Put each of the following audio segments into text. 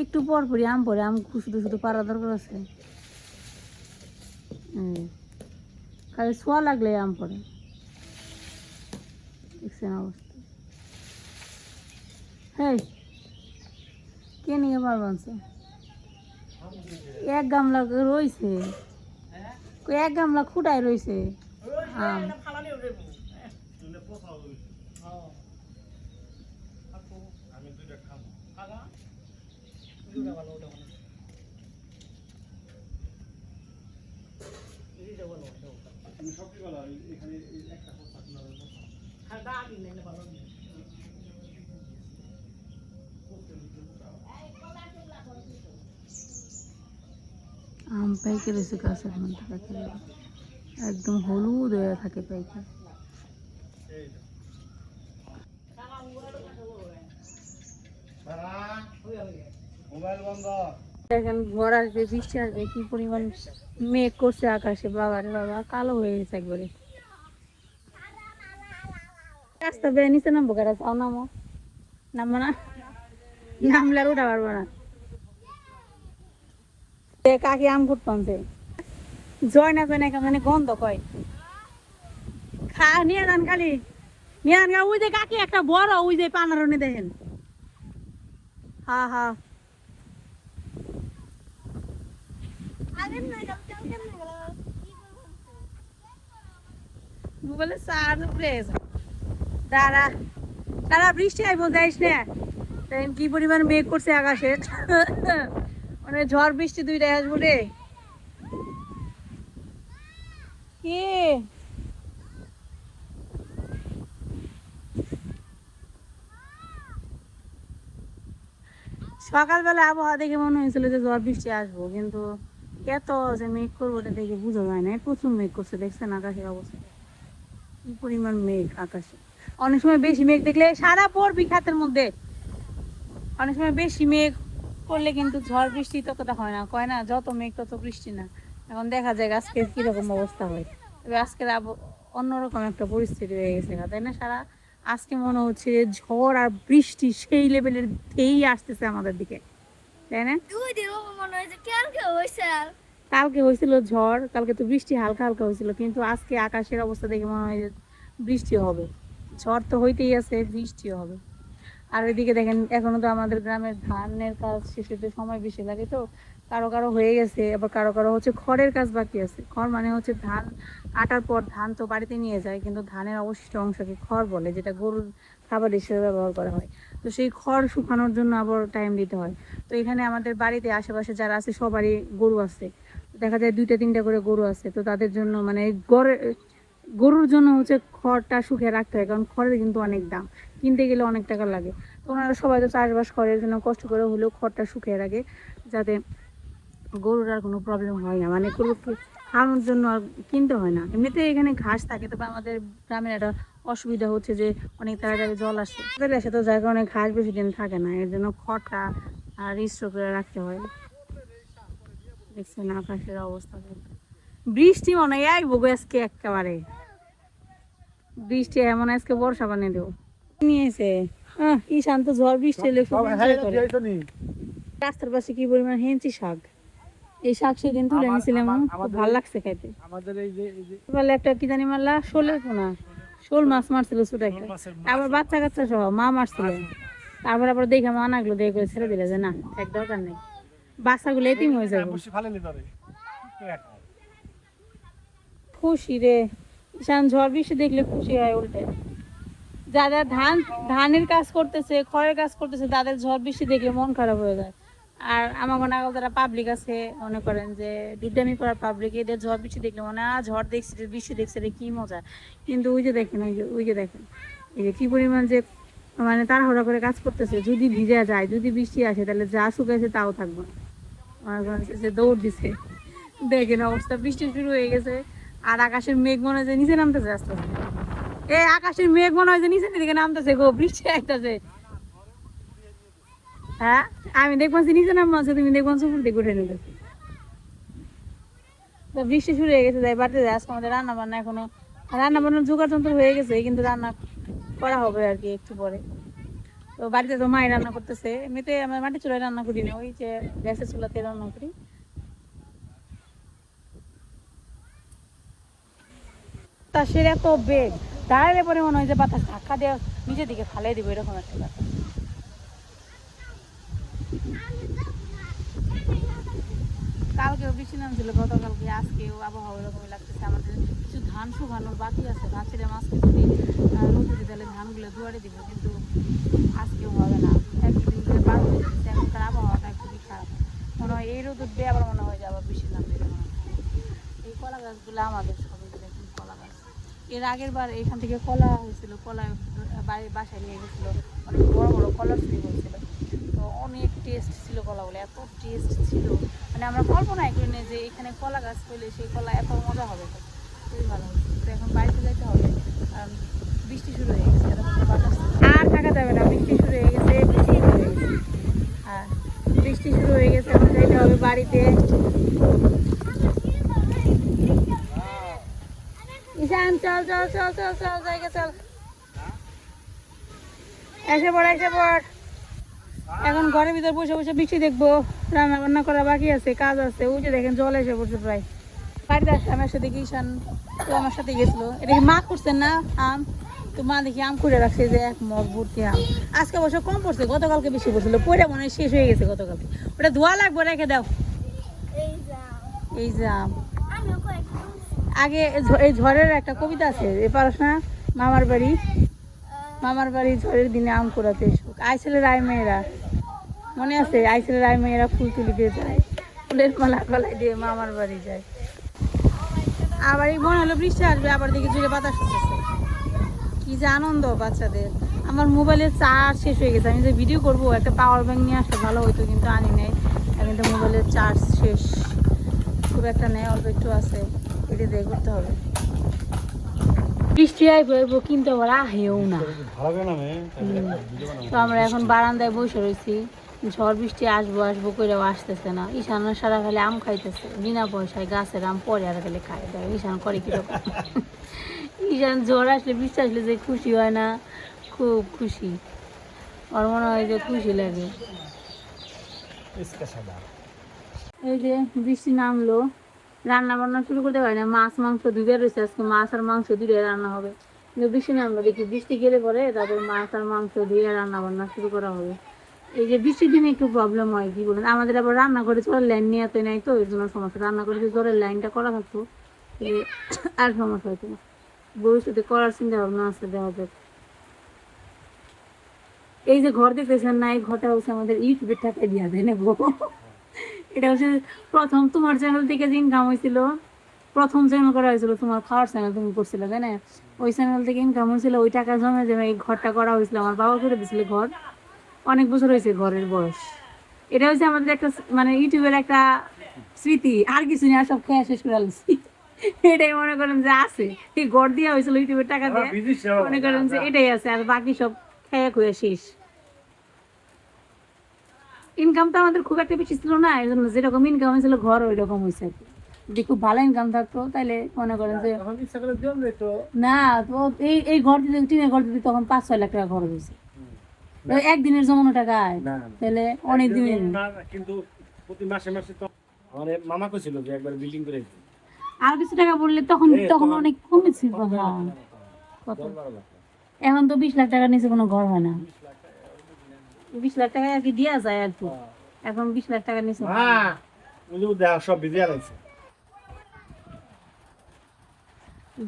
একটু পর পরই আম পরে আম শুধু শুধু পাড়া দরকার আছে। খালি ছোঁয়া লাগলে আম পরে। দেখছেন অবস্থা। হ্যাঁ, কে নিয়ে পারবানছে? এক গামলা রয়েছে, এক গামলা খুঁটায় রয়েছে আম। আম পাইকে রয়েছে গাছের মধ্যে, দেখে একদম হলুদ হয়ে থাকে পাইকে। দেখেন ঝড় আসবে, বৃষ্টি আসবে, কি পরিমাণ মেঘ করছে আকাশে। বাবারে বাবা, কালো হয়ে গেছে একবারে। রাস্তা বেয়ে নিচে নামবো কেন? চাও নামো? নামবো না? নামলে আর উঠা পারবো না। কাকি আম ফুটপানছে, জয় না জয় না কেমন গন্ধ কয়। খা নিয়ে যান খালি, নিয়ে যান। ওই যে কাকি একটা বড়, ওই যে পানারনে দেখেন। হ্যাঁ হ্যাঁ, মোবাইলে চার্জ উঠে গেছে। দাঁড়া দাঁড়া, বৃষ্টি আইবো, যাইস না। দেখেন কি পরিমাণ মেঘ করছে আকাশে। মানে ঝড় বৃষ্টি দুইটাই আসবো রে। কি সকালবেলা আবহাওয়া দেখে মনে হয়েছিল যে ঝড় বৃষ্টি আসবো, কিন্তু এত যে মেঘ করবো ওটা দেখে বোঝা যায় না। প্রচুর মেঘ করছে, দেখছেন আকাশের অবস্থা কি পরিমাণ মেঘ আকাশে। অনেক সময় বেশি মেঘ দেখলে সারা পড়বি খাতের মধ্যে। অনেক সময় বেশি মেঘ করলে কিন্তু ঝড় বৃষ্টি ততটা হয় না, কয় না যত মেঘ তত বৃষ্টি না। এখন দেখা যায় আজকে কিরকম অবস্থা হয়। তবে আজকের অন্যরকম একটা পরিস্থিতি হয়ে গেছে, তাই না? সারা আজকে মনে হচ্ছে যে ঝড় আর বৃষ্টি সেই লেভেলের ধেই আসতেছে আমাদের দিকে, তাই না? কালকে হয়েছিল ঝড়, কালকে তো বৃষ্টি হালকা হালকা হয়েছিল, কিন্তু আজকে আকাশের অবস্থা দেখে মনে হয় যে বৃষ্টি হবে। ঝড় তো হইতেই আছে, বৃষ্টিও হবে। আর ওইদিকে দেখেন এখনো তো আমাদের গ্রামের ধানের কাজ শেষ হতে সময় বেশি লাগে, তো কারো কারো হয়ে গেছে, আবার কারো কারো হচ্ছে খড়ের কাজ বাকি আছে। খড় মানে হচ্ছে ধান কাটার পর ধান তো বাড়িতে নিয়ে যায়, কিন্তু ধানের অবশিষ্ট অংশকে খড় বলে, যেটা গরুর খাবার হিসেবে ব্যবহার করা হয়। তো সেই খড় শুকানোর জন্য আবার টাইম দিতে হয়। তো এখানে আমাদের বাড়িতে আশেপাশে যারা আছে সবারই গরু আছে, দেখা যায় 2-3টা করে গরু আছে। তো তাদের জন্য মানে গরুর জন্য হচ্ছে খড়টা শুকিয়ে রাখতে হয়, কারণ খড়ের কিন্তু অনেক দাম, কিনতে গেলে অনেক টাকা লাগে। তো ওনারা সবাই তো চাষবাস করে, এর জন্য কষ্ট করে হলেও খড়টা শুকিয়ে রাখে, যাতে গরুর আর কোনো প্রবলেম হয় না, মানে গরুকে খাওয়ানোর জন্য আর কিনতে হয় না। এমনিতে এখানে ঘাস থাকে, তবে আমাদের গ্রামের একটা অসুবিধা হচ্ছে যে অনেক তাড়াতাড়ি জল আসে, জল আসে, তো যার কারণে ঘাস বেশি দিন থাকে না, এর জন্য খড়টা আর স্টোর করে রাখতে হয়। দেখছেন আকাশের অবস্থা, বৃষ্টি মনে হয় আইবো আজকে একেবারে। বৃষ্টি এমন আজকে বর্ষা বানিয়ে দেবো নিয়েছে। কি শান্ত, ঝড় বৃষ্টি এলে রাস্তার পাশে কি পরিমাণ হেঞ্চি শাক। এই শাক সেদিন তুলে নিয়েছিলাম, খুব ভালো লাগছে খাইতে। বলে একটা কি জানি মারলা, শোলের পোনা, শোল মাছ মারছিল ছোট একটা, আবার বাচ্চা কাচ্চা সহ মা মারছিল। তারপর আবার দেখে মা নাগলো, দেখে করে ছেড়ে দিলে যে না এক দরকার নেই, বাচ্চাগুলো এতিম হয়ে যাবে। খুশি রে ঈশান, ঝড় বৃষ্টি দেখলে খুশি হয় উল্টে। যারা ধানের কাজ করতেছে, খড়ের কাজ করতেছে, তাদের ঝড় বৃষ্টি দেখলে মন খারাপ হয়ে যায়। আর আমার মনে হয় যারা পাবলিক আছে, মনে করেন যে দুর্দামি করার পাবলিক, এদের ঝড় বৃষ্টি দেখলে মনে হয় ঝড় দেখছি রে, বৃষ্টি দেখছে রে, কি মজা। কিন্তু ওই যে দেখেন, ওই যে দেখেন এই যে কি পরিমাণ যে মানে তাড়াহুড়া করে কাজ করতেছে। যদি ভিজে যায়, যদি বৃষ্টি আসে, তাহলে যা শুকাইছে তাও থাকবে না। আমার মনে হচ্ছে যে দৌড় দিছে। দেখেন অবস্থা, বৃষ্টি শুরু হয়ে গেছে। আর আকাশের মেঘ মনে হয় যে নিচে নামতেছে আস্তে আস্তে। এই আকাশের মেঘ মনে হয় যে নিচে দিকে নামতেছে গো, বৃষ্টি আসতেছে। হ্যাঁ, আমি দেখছি নিচে নামছে, তুমি দেখছি উপর দিকে উঠে নিতে। তো বৃষ্টি শুরু হয়ে গেছে, যাই বাড়তে যায়। আজকে আমাদের রান্না বান্না এখনো, রান্না বান্নার জোগাড় যন্ত্র হয়ে গেছে, কিন্তু রান্না করা হবে আর কি একটু পরে। তো তো বাড়িতে তো মায়ের রান্না করতেছে, এমনিতে আমরা মাটি চুলায় রান্না করি না, ওই যে গ্যাসের চুলাতে রান্না করি। বাতাসের এত বেগ, দাঁড়ালে পরে মনে হয় যে বাতাস ধাক্কা দিয়ে নিচের দিকে ফালাই দিব, এরকম একটা ব্যাপার। কালকেও বৃষ্টি নামছিল, গতকালকে, আজকেও আবহাওয়া এরকমই লাগতেছে। আমাদের কিছু ধান শুকানোর বাকি আছে, ভাবছিলাম আজকে যদি রোদ উঠে তাহলে ধানগুলো দুয়ারে দিব, কিন্তু আজকেও হবে না, একদিন ধরে পার হয়ে যাচ্ছে। এখনকার আবহাওয়াটা খুবই খারাপ, মনে হয় এই রোদ উঠবে আবার মনে হয় যে আবার বৃষ্টি নামবে এরকম একটা। এই কলা গাছগুলো আমাদের সবই, দেখুন কলা গাছ। এর আগের বার এখান থেকে কলা হয়েছিল, কলা বাসায় নিয়ে গেছিল, অনেক বড় বড় কলার ফ্রি হয়েছিল। তো অনেক টেস্ট ছিল কলাগুলো, এত টেস্ট ছিল, মানে আমরা কল্পনাই করি না যে এখানে কলা গাছ করলে সেই কলা এত মজা হবে। তো খুবই ভালো হয়েছে। তো এখন বাড়িতে যাইতে হবে, কারণ বৃষ্টি শুরু হয়ে গেছে, আর থাকা যাবে না, বৃষ্টি শুরু হয়ে গেছে, বৃষ্টি শুরু হয়ে গেছে, হ্যাঁ বৃষ্টি শুরু হয়ে গেছে, এখন যাইতে হবে বাড়িতে। ঈশান চল চল চল চল চল, জায়গা চল, এসে পড় এসে পড়। এখন ঘরের ভিতর বসে বসে বৃষ্টি দেখবো, রান্না বান্না করা বাকি আছে, কাজ আছে। ওই যে দেখেন জল এসে পড়ছে প্রায়। বাড়িতে আসছে আমার সাথে, ঈশান তো আমার সাথে গেছিলো। এটা কি মা করছেন না আম? তো মা দেখি আম করে রাখছে, যে এক মগ ভর্তি আম। আজকে অবশ্য কম পড়ছে, গতকালকে বেশি পড়ছিল, পরে মনে হয় শেষ হয়ে গেছে গতকালকে। ওটা ধোয়া লাগবে, রেখে দাও। এই যে আম, আগে এই ঝড়ের একটা কবিতা আছে, এ পারস না? মামার বাড়ি, মামার বাড়ি ঝড়ের দিনে আম কুড়াতে আইছিলে রায় মেয়েরা, মনে আছে? আইছিলে রায় মেয়েরা ফুল তুলিতে যায়, ফুলের মালা গলায় দিয়ে মামার বাড়ি যায়। আবার এই মনে হলো বৃষ্টি আসবে, আবার দেখি জুড়ে বাতাস হচ্ছে, কি যে আনন্দ বাচ্চাদের। আমার মোবাইলের চার্জ শেষ হয়ে গেছে, আমি যে ভিডিও করবো একটা পাওয়ার ব্যাংক নিয়ে আসলে ভালো হতো, কিন্তু আনি নাই। কিন্তু মোবাইলের চার্জ শেষ, খুব একটা নেই, অল্প একটু আছে, এটা দিয়ে করতে হবে। বৃষ্টি আইবো কিন্তু আবার আহেও না। তো আমরা এখন বারান্দায় বসে রয়েছি, ঝড় বৃষ্টি আসবো আসবো করেও আসতেছে না। ঈশান সারা খালি আম খাইতেছে, বিনা পয়সায় গাছের আম, পরে আর খালি খাই দেয়। ঈশান করে কিরকম, ঈশান ঝড় আসলে বৃষ্টি আসলে যে খুশি হয় না, খুব খুশি, ওর মনে হয় যে খুশি লাগে। এই যে বৃষ্টি নামলো, রান্না বান্না শুরু করতে পারি না, মাছ মাংস দুইবার রয়েছে, আজকে মাছ আর মাংস দুইটাই রান্না হবে। কিন্তু বৃষ্টি নামলো, দেখি বৃষ্টি গেলে পরে তারপর মাছ আর মাংস দিয়ে রান্না বান্না শুরু করা হবে। এই যে বৃষ্টির দিনে একটু প্রবলেম হয়, কি বলেন, আমাদের আবার রান্না করে জলের লাইন নিয়ে তো নাই, তো এর জন্য সমস্যা। রান্না করে যদি জলের লাইনটা করা থাকতো আর সমস্যা হতো না। ভবিষ্যতে করার চিন্তা ভাবনা আছে, দেখা যাক। এই যে ঘর দেখতেছেন না, এই ঘরটা হচ্ছে আমাদের ইউটিউবের টাকা দিয়া দেয় না গো। এটা হচ্ছে প্রথম তোমার চ্যানেল থেকে যে ইনকাম হয়েছিল, প্রথম চ্যানেল করা হয়েছিল, তোমার খাওয়ার চ্যানেল তুমি করছিলে তাই না? ওই চ্যানেল থেকে ইনকাম হয়েছিল, ওই টাকা জমে জমে এই ঘরটা করা হয়েছিল। আমার বাবা করে দিয়েছিল ঘর, অনেক বছর হয়েছে ঘরের বয়স। এটা হচ্ছে আমাদের একটা মানে ইউটিউবের একটা স্মৃতি, আর কিছু নিয়ে সব খেয়ে শেষ করে আলছি। এটাই মনে করেন যে আছে, এই ঘর দেওয়া হয়েছিল ইউটিউবের টাকা দিয়ে, মনে করেন যে এটাই আছে, আর বাকি সব খেয়ে খুয়ে শেষ। ইনকামটা আমাদের খুব একটা বেশি ছিল না, এই জন্য যেরকম ইনকাম হয়েছিল ঘর ওই রকম হয়েছে আর কি। যদি খুব ভালো ইনকাম থাকতো তাহলে মনে করেন যে না, তো এই এই ঘর দিতে, টিনের ঘর দিতে তখন 5-6 লাখ টাকা খরচ হয়েছে। একদিনের জমানো টাকা তাহলে অনেক দিনের, কিন্তু প্রতি মাসে মাসে তো আমাদের মামা কইছিল যে একবার বিল্ডিং করে দিতে। আর কিছু টাকা বললে তখন তখন অনেক কমেছিল। কত এখন তো 20 লাখ টাকার নিচে কোনো ঘর হয় না। 20 লাখ টাকা আর কি দেওয়া যায় আর কি, এখন 20 লাখ টাকার নিচে সব ভিজে আছে।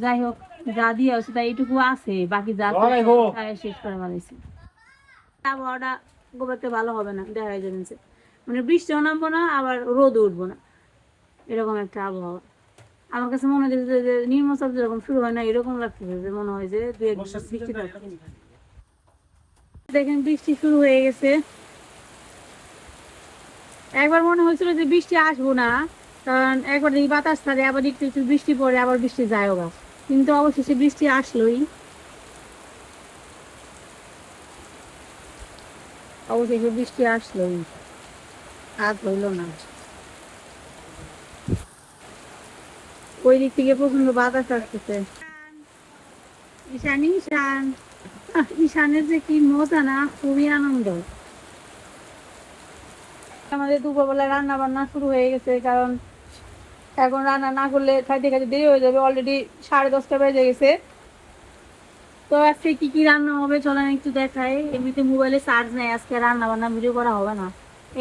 যাই হোক, যা দিয়ে আছে তাই এইটুকু আছে, বাকি যা শেষ করে ফেলেছি। আবহাওয়াটা খুব একটা ভালো হবে না, দেখা যাচ্ছে মানে বৃষ্টিও নামবো না, আবার রোদ উঠবো না, এরকম একটা আবহাওয়া। আমার কাছে মনে হয় যে নিম্নচাপ যেরকম শুরু হয় না, এরকম লাগতেছে, যে মনে হয় যে বৃষ্টি থাকবে। দেখেন বৃষ্টি শুরু হয়ে গেছে। একবার মনে হয়েছিল যে বৃষ্টি আসবো না, কারণ একবার দেখি বাতাস থাকে, আবার একটু একটু বৃষ্টি পড়ে, আবার বৃষ্টি যায়ও গা, কিন্তু অবশেষে বৃষ্টি আসলোই, অবশেষে বৃষ্টি আসলোই, আর হইল না। ওই দিক থেকে প্রচন্ড বাতাস আসতেছে। ঈশান ঈশান ঈশানের যে কি মজা না, খুবই আনন্দ। আমাদের দুপুরবেলা রান্না বান্না শুরু হয়ে গেছে, কারণ এখন রান্না না করলে খাইতে খাইতে দেরি হয়ে যাবে। অলরেডি 10:30 বেজে গেছে। তো আজকে কি কি রান্না হবে চলেন একটু দেখাই। এমনিতে মোবাইলে চার্জ নেই, আজকে রান্না বান্না ভিডিও করা হবে না।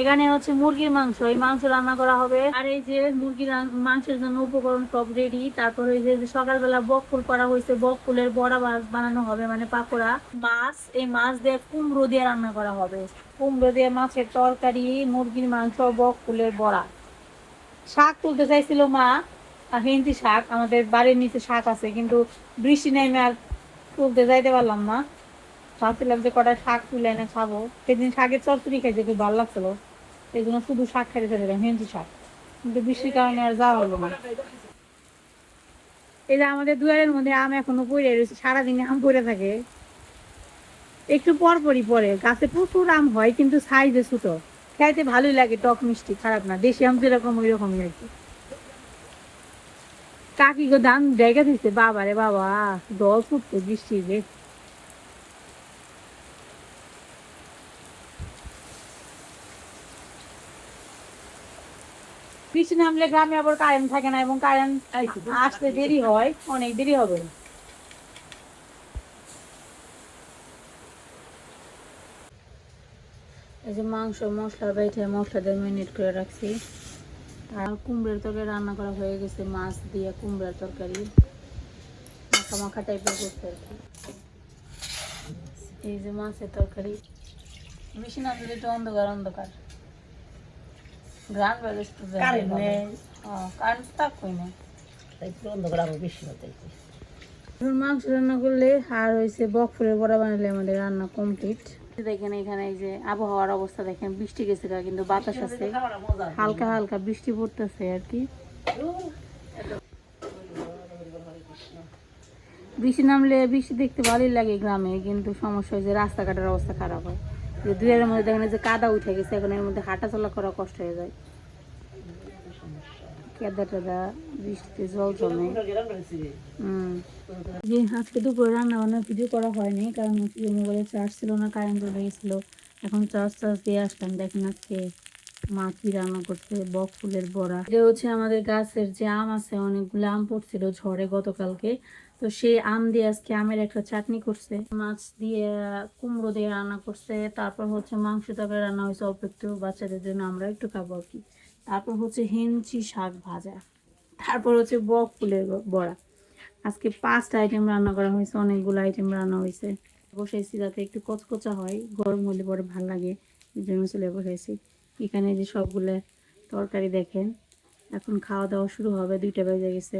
এখানে হচ্ছে মুরগির মাংস, এই মাংস রান্না করা হবে। আর এই যে মুরগির মাংসের জন্য উপকরণ সব রেডি। তারপর এই যে সকালবেলা বক ফুল করা হয়েছে, বক ফুলের বড়া বানানো হবে, মানে পাকোড়া। মাছ, এই মাছ দিয়ে কুমড়ো দিয়ে রান্না করা হবে, কুমড়ো দিয়ে মাছের তরকারি, মুরগির মাংস, বক ফুলের বড়া। শাক তুলতে চাইছিল মা, হেন্তি শাক, আমাদের বাড়ির নিচে শাক আছে, কিন্তু বৃষ্টি নেমে আর তুলতে যাইতে পারলাম না। ভাবছিলাম যে কটা শাক তুলে এনে খাবো। সেদিন শাকের চচ্চড়ি খাইতে খুব ভালো লাগছিল, এই জন্য শুধু শাক খাইতে চাইছিলাম, হেন্তি শাক, কিন্তু বৃষ্টির কারণে আর যাওয়া হলো না। এই যে আমাদের দুয়ারের মধ্যে আম এখনো পড়ে রয়েছে, সারাদিনে আম পড়ে থাকে। একটু পর পরই পরে, গাছে প্রচুর আম হয় কিন্তু সাইজে ছোট, খাইতে ভালোই লাগে, টক মিষ্টি, খারাপ না। দেশি আম যেরকম ওই রকমই আর কি। কাকি গো ধান জায়গা দিচ্ছে, বাবা রে বাবা, দল ফুটছে বৃষ্টি যে। বৃষ্টি নামলে গ্রামে আবার কারেন্ট থাকে না, এবং কারেন্ট আসতে দেরি হয়, অনেক দেরি হবে। এই যে মাংস মশলা বেটে মশলা দিয়ে মিনিট করে রাখছি। আর কুমড়োর তরকারি রান্না করা হয়ে গেছে, মাছ দিয়ে কুমড়োর তরকারি মাখা মাখা টাইপের করতে আর কি। এই যে মাছের তরকারি। বেশি না দিলে একটু অন্ধকার অন্ধকার গ্রাম কারেন্ট থাকবই না, মাংস রান্না করলে। আর হয়েছে বক ফুলের বড়া বানালে আমাদের রান্না কমপ্লিট। দেখেন এখানে এই যে আবহাওয়ার অবস্থা দেখেন, বৃষ্টি গেছে কিন্তু বাতাস আছে, হালকা হালকা বৃষ্টি পড়তেছে আর কি। বৃষ্টি নামলে বৃষ্টি দেখতে ভালোই লাগে গ্রামে, কিন্তু সমস্যা হয় যে রাস্তাঘাটের অবস্থা খারাপ হয়। যে দুয়ের মধ্যে দেখেন যে কাদা উঠে গেছে, এখন এর মধ্যে হাঁটা চলা করা কষ্ট হয়ে যায়, কেদা টেদা, বৃষ্টিতে জল জমে। যে আজকে দুপুরে রান্না বান্নার ভিডিও করা হয়নি, কারণ হচ্ছে মোবাইলে চার্জ ছিল না, কারেন্ট চলে গেছিলো। এখন চার্জ দিয়ে আসলাম। দেখেন আজকে মা কি রান্না করছে, বক ফুলের বড়া। এটা হচ্ছে আমাদের গাছের যে আম আছে, অনেকগুলো আম পড়ছিল ঝড়ে গতকালকে, তো সেই আম দিয়ে আজকে আমের একটা চাটনি করছে, মাছ দিয়ে কুমড়ো দিয়ে রান্না করছে। তারপর হচ্ছে মাংস তরকারি রান্না হয়েছে অল্প একটু, বাচ্চাদের জন্য আমরা একটু খাবো আর কি। তারপর হচ্ছে হেঞ্চি শাক ভাজা, তারপর হচ্ছে বক ফুলের বড়া। আজকে 5টা আইটেম রান্না করা হয়েছে, অনেকগুলো আইটেম রান্না হয়েছে। বসাইছি যাতে একটু কচকচা হয়, গরম হলে পরে ভালো লাগে, এই জন্য চলে বসাইছি। এখানে যে সবগুলো তরকারি দেখেন। এখন খাওয়া দাওয়া শুরু হবে, 2টা বেজে গেছে।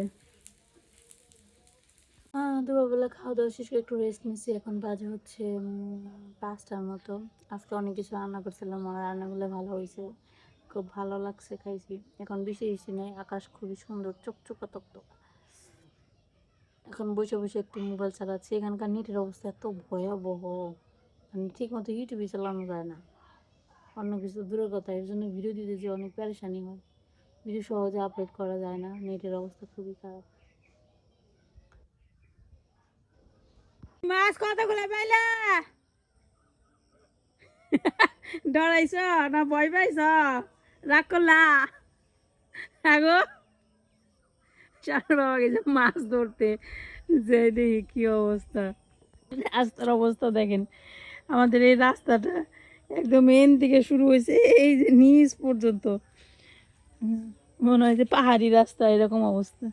দুপুরবেলা খাওয়া দাওয়া শেষ করে একটু রেস্ট নিচ্ছি। এখন বাজে হচ্ছে 5টার মতো। আজকে অনেক কিছু রান্না করছিলাম, আর রান্নাগুলো ভালো হয়েছে, খুব ভালো লাগছে, খাইছি। এখন বেশি নেই, আকাশ খুবই সুন্দর, চকচকা তকতক। এখন বসে বসে একটু মোবাইল চালাচ্ছি। এখানকার নেটের অবস্থা এত ভয়াবহ, মানে ঠিক মতো ইউটিউবে চালানো যায় না, অন্য কিছু দূরের কথা। এর জন্য ভিডিও দিতে যে অনেক পেরেশানি হয়, ভিডিও সহজে আপলোড করা যায় না, নেটের অবস্থা খুবই খারাপ। মাছ কতগুলো পাইলা? ডরাইছ না ভয় পাইছ? রাগ করলা? আগো চার বাবা গেছে মাছ ধরতে, যে দেখি কি অবস্থা। রাস্তার অবস্থা দেখেন, আমাদের এই রাস্তাটা একদম মেন থেকে শুরু হয়েছে এই যে নিচ পর্যন্ত, মনে হয় যে পাহাড়ি রাস্তা, এরকম অবস্থা।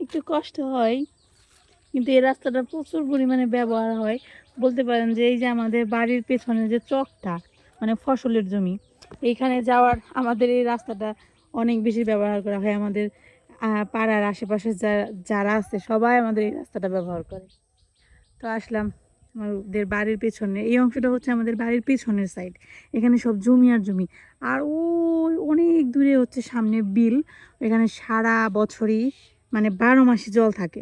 একটু কষ্ট হয়, কিন্তু এই রাস্তাটা প্রচুর পরিমাণে ব্যবহার হয়। বলতে পারেন যে এই যে আমাদের বাড়ির পেছনে যে চকটা, মানে ফসলের জমি, এইখানে যাওয়ার আমাদের এই রাস্তাটা অনেক বেশি ব্যবহার করা হয়। আমাদের পাড়ার আশেপাশে যারা আছে সবাই আমাদের এই রাস্তাটা ব্যবহার করে। তো আসলাম আমাদের বাড়ির পেছনে, এই অংশটা হচ্ছে আমাদের বাড়ির পেছনের সাইড। এখানে সব জমি আর জমি, আর ওই অনেক দূরে হচ্ছে সামনে বিল। এখানে সারা বছরই মানে 12 মাসই জল থাকে।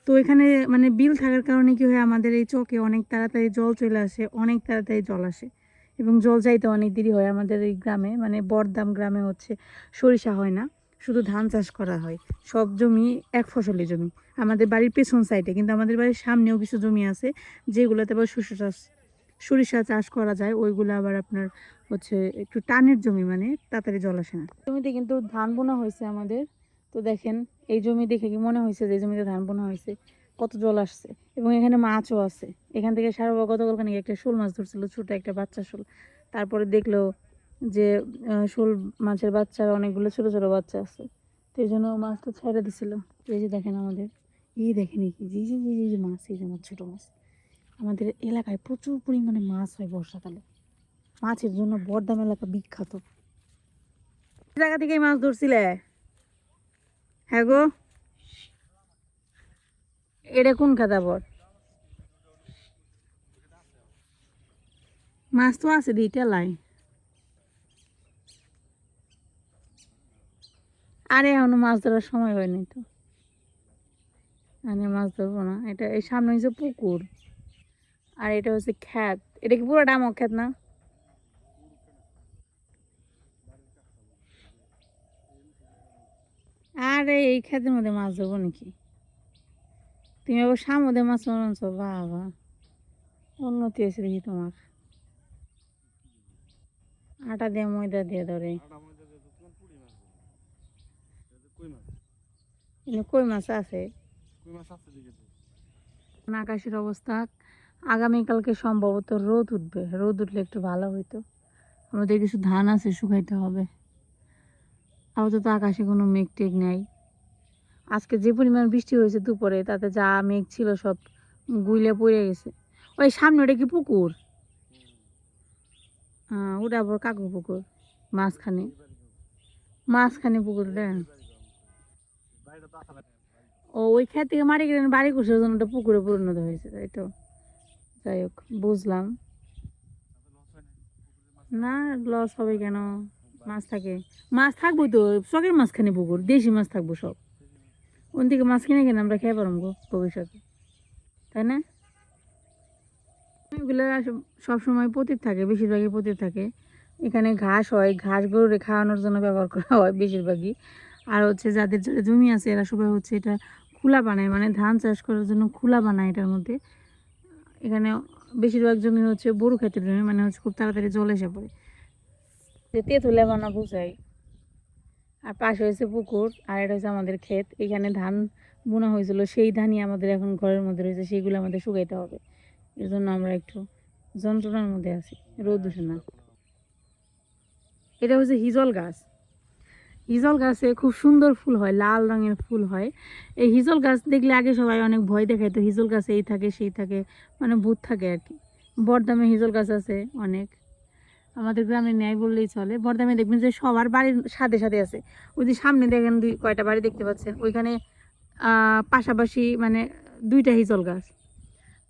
তো এখানে মানে বিল থাকার কারণে কি হয়, আমাদের এই চকে অনেক তাড়াতাড়ি জল চলে আসে, অনেক তাড়াতাড়ি জল আসে, এবং জল যাইতে অনেক দেরি হয়। আমাদের এই গ্রামে মানে বরদাম গ্রামে হচ্ছে সরিষা হয় না, শুধু ধান চাষ করা হয়, সব জমি এক ফসলি জমি আমাদের বাড়ির পেছন সাইডে, কিন্তু আমাদের বাড়ির সামনেও কিছু জমি আছে যেগুলোতে আবার সরিষা চাষ করা যায়। ওইগুলো আবার আপনার হচ্ছে একটু টানের জমি, মানে তাড়াতাড়ি জল আসে না। জমিতে কিন্তু ধান বোনা হয়েছে আমাদের। তো দেখেন এই জমি দেখে কি মনে হয়েছে যে জমিতে ধান বোনা হয়েছে, কত জল আসছে, এবং এখানে মাছও আছে। এখান থেকে সারাবা গতকালখানে একটা শোল মাছ ধরছিল, ছোট একটা বাচ্চা শোল। তারপরে দেখলো যে শোল মাছের বাচ্চার অনেকগুলো ছোট ছোট বাচ্চা আছে, তো এই জন্য মাছটা ছেড়ে দিছিল। তো এই যে দেখেন আমাদের, এই দেখেন কি যে যে যে যে মাছ, এই যে মাছ, ছোট মাছ। আমাদের এলাকায় প্রচুর পরিমাণে মাছ হয় বর্ষাকালে, মাছের জন্য বর্দাম এলাকা বিখ্যাত। জায়গা থেকে মাছ ধরছিলে? হ্যাঁ গো, এটা কোন খাতা বর? মাছ তো আছে দিই টেলাই। আরে এখনো মাছ ধরার সময় হয়নি তো, আমি মাছ ধরবো না। এটা এই সামনে হচ্ছে পুকুর, আর এটা হচ্ছে ক্ষেত। এটা কি পুরোটা আমার ক্ষেত না? আরে এই ক্ষেতের মধ্যে মাছ ধরবো নাকি? তুমি আবার সামুদ্রে মাছ মারছো, বাবা উন্নতি হয়েছে দেখি তোমার। আটা দিয়ে ময়দা দিয়ে ধরে। কিন্তু কই মাছ আছে? আকাশের অবস্থা, আগামীকালকে সম্ভবত রোদ উঠবে। রোদ উঠলে একটু ভালো হইতো। আমাদের কিছু ধান আছে, শুকাইতে হবে। আপাতত আকাশে কোনো মেঘ টেঘ নেই। আজকে যে পরিমাণ বৃষ্টি হয়েছে দুপুরে, তাতে যা মেঘ ছিল সব গুইলে পড়ে গেছে। ওই সামনে ওটা কি পুকুর? হ্যাঁ, ওটা আবার কাকু পুকুর, মাঝখানে মাঝখানে পুকুর ওটা। ও ওই ক্ষেত থেকে মারি কেটে বাড়ি করছে, ওই জন্য ওটা পুকুরে পরিণত হয়েছে, তাই তো। যাই হোক, বুঝলাম। না, লস হবে কেন? মাছ থাকে, মাছ থাকবো তো। চকের মাঝখানে পুকুর, দেশি মাছ থাকবো সব। ওন থেকে মাছ কিনে কিনে আমরা খেয়ে পারবো ভবিষ্যতে, তাই না? এগুলো সবসময় পতিত থাকে, বেশিরভাগই পতিত থাকে। এখানে ঘাস হয়, ঘাস গরুরে খাওয়ানোর জন্য ব্যবহার করা হয় বেশিরভাগই। আর হচ্ছে যাদের যাদের জমি আছে এরা সবাই হচ্ছে এটা খোলা বানায়, মানে ধান চাষ করার জন্য খোলা বানায় এটার মধ্যে। এখানে বেশিরভাগ জমি হচ্ছে বড় ক্ষেতের জমি, মানে হচ্ছে খুব তাড়াতাড়ি জল এসে পড়ে, যে তেঁতুলে বানা বুঝাই। আর পাশে হয়েছে পুকুর, আর এটা হচ্ছে আমাদের ক্ষেত। এখানে ধান বোনা হয়েছিল, সেই ধানই আমাদের এখন ঘরের মধ্যে রয়েছে, সেইগুলো আমাদের শুকাইতে হবে। এর জন্য আমরা একটু যন্ত্রণার মধ্যে আছি, রোদ উঠে না। এটা হচ্ছে হিজল গাছ। হিজল গাছে খুব সুন্দর ফুল হয়, লাল রঙের ফুল হয়। এই হিজল গাছ দেখলে আগে সবাই অনেক ভয় দেখায়, তো হিজল গাছে এই থাকে সেই থাকে, মানে ভূত থাকে আর কি। বরদামে হিজল গাছ আছে অনেক, আমাদের গ্রামে নেয় বললেই চলে। বরদামে দেখবেন যে সবার বাড়ির সাথে সাথে আছে। ওই যে সামনে দেখেন কয়টা বাড়ি দেখতে পাচ্ছেন, ওইখানে পাশাপাশি মানে দুইটা হিজল গাছ।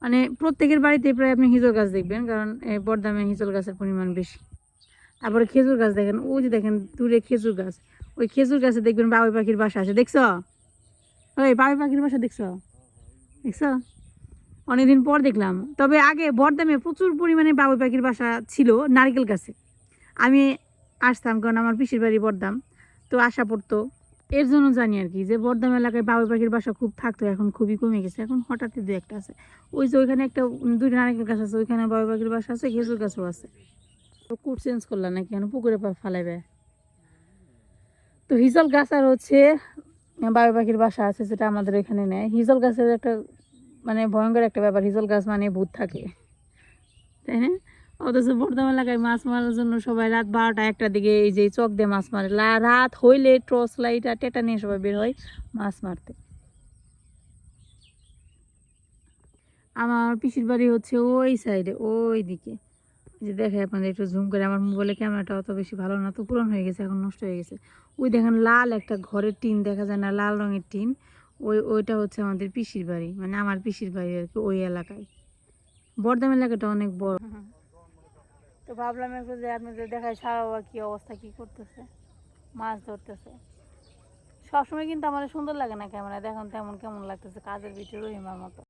মানে প্রত্যেকের বাড়িতে প্রায় আপনি হিজল গাছ দেখবেন, কারণ বরদামে হিজল গাছের পরিমাণ বেশি। তারপরে খেজুর গাছ দেখেন, ওই যে দেখেন দূরে খেজুর গাছ, ওই খেজুর গাছে দেখবেন বাবুই পাখির বাসা আছে, দেখছো? ওই বাবুই পাখির বাসা দেখছো? দেখছো? অনেকদিন পর দেখলাম। তবে আগে বরদামে প্রচুর পরিমাণে বাবুই পাখির বাসা ছিল নারকেল গাছে। আমি আসতাম, কারণ আমার পিসির বাড়ি বরদাম, তো আসা পড়তো। এর জন্য জানি আর কি, যে বরদাম এলাকায় বাবুই পাখির বাসা খুব থাকতো, এখন খুবই কমে গেছে। এখন হঠাৎই দু একটা আছে। ওই যে ওইখানে একটা দুইটা নারকেল গাছ আছে, ওইখানে বাবুই পাখির বাসা আছে, খেজুর গাছও আছে। তো কুট চেঞ্জ করলাম নাকি, এখন পুকুরে ফালাইবে। তো হিজল গাছ আর হচ্ছে বাবুই পাখির বাসা আছে, যেটা আমাদের এখানে নেয়। হিজল গাছের একটা মানে ভয়ঙ্কর একটা ব্যাপার, হিজল গাছ মানে ভূত থাকে, তাই না? অথচ বর্ধমান এলাকায় মাছ মারার জন্য সবাই রাত 12টা 1টার দিকে এই যে চক দিয়ে মাছ মারে। রাত হইলে টর্চ লাইট আর টেটা নিয়ে সবাই বের হয় মাছ মারতে। আমার পিসির বাড়ি হচ্ছে ওই সাইডে, ওই দিকে। যে দেখে আপনাদের একটু জুম করে, আমার মোবাইলে ক্যামেরাটা অত বেশি ভালো না, তো পুরান হয়ে গেছে, এখন নষ্ট হয়ে গেছে। ওই দেখেন লাল একটা ঘরের টিন দেখা যায় না, লাল রঙের টিন, ওইটা হচ্ছে আমাদের পিসির বাড়ি, মানে আমার পিসির বাড়ি আর কি, ওই এলাকায়। বর্ধমান এলাকাটা অনেক বড়। তো ভাবলাম একটু যে আপনাদের দেখায় সারা কি অবস্থা, কি করতেছে, মাছ ধরতেছে। সবসময় কিন্তু আমাদের সুন্দর লাগে না ক্যামেরা, দেখুন তেমন কেমন লাগতেছে, কাজের ভিতরে রহিমার মতো।